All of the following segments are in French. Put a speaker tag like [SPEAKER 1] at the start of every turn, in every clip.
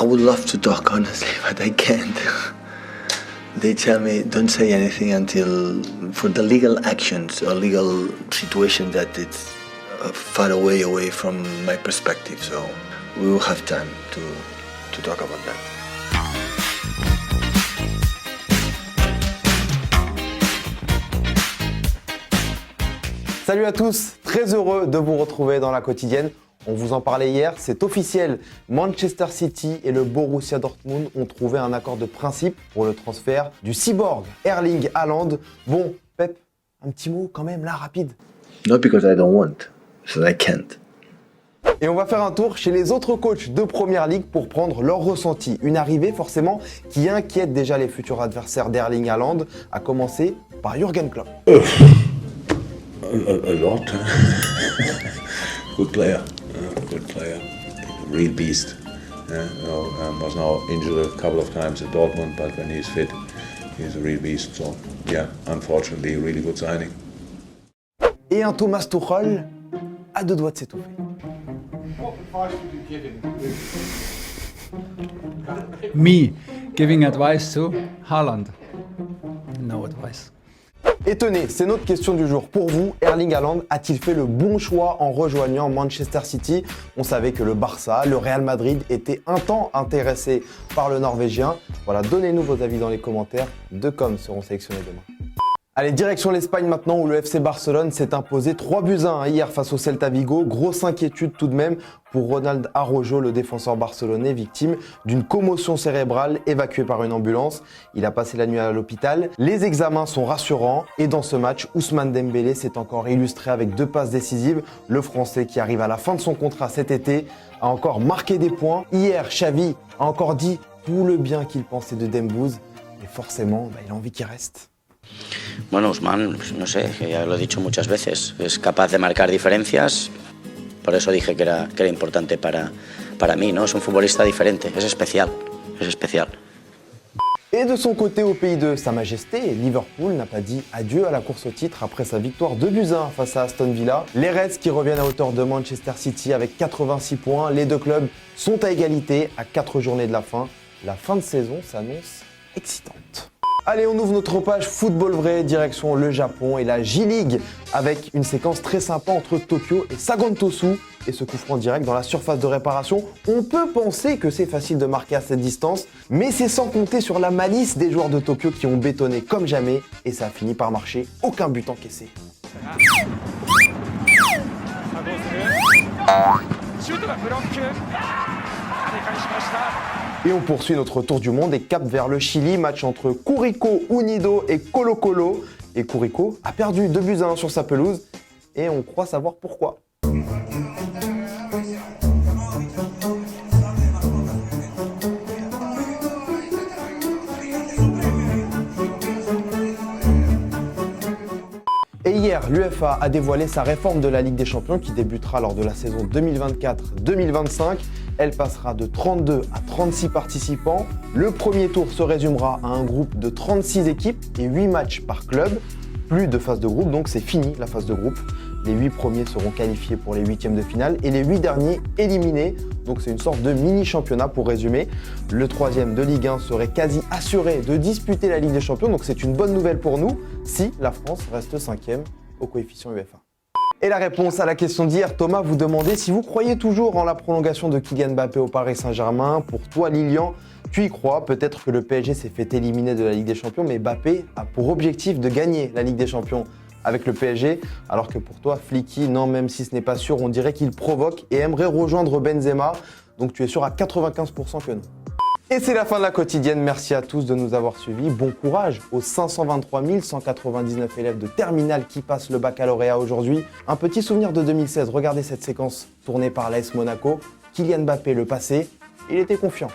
[SPEAKER 1] I would love to talk honestly, but I can't. They tell me don't say anything until for the legal actions or legal situation that it's far away from my perspective. So we will have time to talk about that.
[SPEAKER 2] Salut à tous, très heureux de vous retrouver dans la quotidienne. On vous en parlait hier, c'est officiel. Manchester City et le Borussia Dortmund ont trouvé un accord de principe pour le transfert du cyborg Erling Haaland. Bon, Pep, un petit mot quand même là, rapide.
[SPEAKER 1] Not because I don't want, so I can't.
[SPEAKER 2] Et on va faire un tour chez les autres coachs de Première Ligue pour prendre leur ressenti. Une arrivée forcément qui inquiète déjà les futurs adversaires d'Erling Haaland, à commencer par Jürgen Klopp.
[SPEAKER 3] A lot. Good player. Real beast. Was now injured a couple of times at Dortmund, but when he's fit, he's a real beast. So, yeah, unfortunately, really good signing.
[SPEAKER 2] Et un Thomas Tuchel à deux doigts de s'étouffer.
[SPEAKER 4] What advice would you give him?
[SPEAKER 5] Me giving advice to Haaland? No advice.
[SPEAKER 2] Et tenez, c'est notre question du jour. Pour vous, Erling Haaland a-t-il fait le bon choix en rejoignant Manchester City? On savait que le Barça, le Real Madrid étaient un temps intéressés par le Norvégien. Voilà, donnez-nous vos avis dans les commentaires. 2 coms seront sélectionnés demain. Allez, direction l'Espagne maintenant où le FC Barcelone s'est imposé 3-1 hier face au Celta Vigo. Grosse inquiétude tout de même pour Ronald Araujo, le défenseur barcelonais, victime d'une commotion cérébrale, évacué par une ambulance. Il a passé la nuit à l'hôpital. Les examens sont rassurants et dans ce match, Ousmane Dembélé s'est encore illustré avec 2 passes décisives. Le Français qui arrive à la fin de son contrat cet été a encore marqué des points. Hier, Xavi a encore dit tout le bien qu'il pensait de Dembouz et forcément, il a envie qu'il reste.
[SPEAKER 6] Bueno, Ousmane, no sé, ya lo he dicho muchas veces, es capaz de marcar diferencias, por eso dije que era importante para mí, ¿no? Es un futbolista diferente, es especial, es especial.
[SPEAKER 2] Et de son côté, au pays de Sa Majesté, Liverpool n'a pas dit adieu à la course au titre après sa victoire 2-1 face à Aston Villa. Les Reds qui reviennent à hauteur de Manchester City avec 86 points, les deux clubs sont à égalité à 4 journées de la fin. La fin de saison s'annonce excitante. Allez, on ouvre notre page Football Vrai, direction le Japon et la J-League avec une séquence très sympa entre Tokyo et Sagantosu et ce coup franc direct dans la surface de réparation. On peut penser que c'est facile de marquer à cette distance, mais c'est sans compter sur la malice des joueurs de Tokyo qui ont bétonné comme jamais et ça a fini par marcher, aucun but encaissé. Et on poursuit notre tour du monde et cap vers le Chili, match entre Curicó Unido et Colo-Colo. Et Curicó a perdu 2-1 sur sa pelouse et on croit savoir pourquoi. Et hier, l'UEFA a dévoilé sa réforme de la Ligue des Champions qui débutera lors de la saison 2024-2025. Elle passera de 32 à 36 participants. Le premier tour se résumera à un groupe de 36 équipes et 8 matchs par club. Plus de phase de groupe, donc c'est fini la phase de groupe. Les 8 premiers seront qualifiés pour les 8e de finale et les 8 derniers éliminés. Donc c'est une sorte de mini-championnat pour résumer. Le 3e de Ligue 1 serait quasi assuré de disputer la Ligue des Champions. Donc c'est une bonne nouvelle pour nous si la France reste 5e au coefficient UEFA. Et la réponse à la question d'hier, Thomas vous demandait si vous croyez toujours en la prolongation de Kylian Mbappé au Paris Saint-Germain. Pour toi, Lilian, tu y crois. Peut-être que le PSG s'est fait éliminer de la Ligue des Champions, mais Mbappé a pour objectif de gagner la Ligue des Champions avec le PSG. Alors que pour toi, Flicky, non, même si ce n'est pas sûr, on dirait qu'il provoque et aimerait rejoindre Benzema. Donc tu es sûr à 95% que non. Et c'est la fin de la quotidienne. Merci à tous de nous avoir suivis. Bon courage aux 523 199 élèves de terminale qui passent le baccalauréat aujourd'hui. Un petit souvenir de 2016. Regardez cette séquence tournée par l'AS Monaco. Kylian Mbappé le passé. Il était confiant.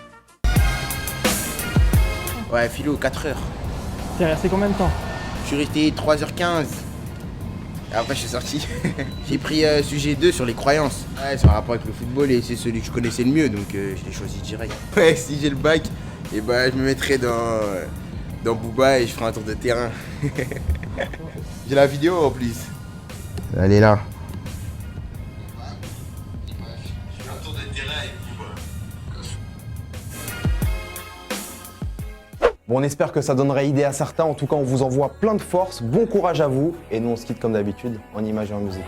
[SPEAKER 7] Ouais, philo, 4 heures.
[SPEAKER 8] T'es resté combien de temps?
[SPEAKER 7] Je suis resté 3h15. Et après, je suis sorti. J'ai pris sujet 2 sur les croyances. Ouais, c'est en rapport avec le football et c'est celui que je connaissais le mieux, donc je l'ai choisi direct. Ouais, si j'ai le bac, et bah, je me mettrai dans Booba et je ferai un tour de terrain. J'ai la vidéo en plus. Elle est là. Je fais un tour de terrain avec Booba.
[SPEAKER 2] Bon, on espère que ça donnerait idée à certains. En tout cas, on vous envoie plein de force. Bon courage à vous. Et nous, on se quitte comme d'habitude en images et en musique.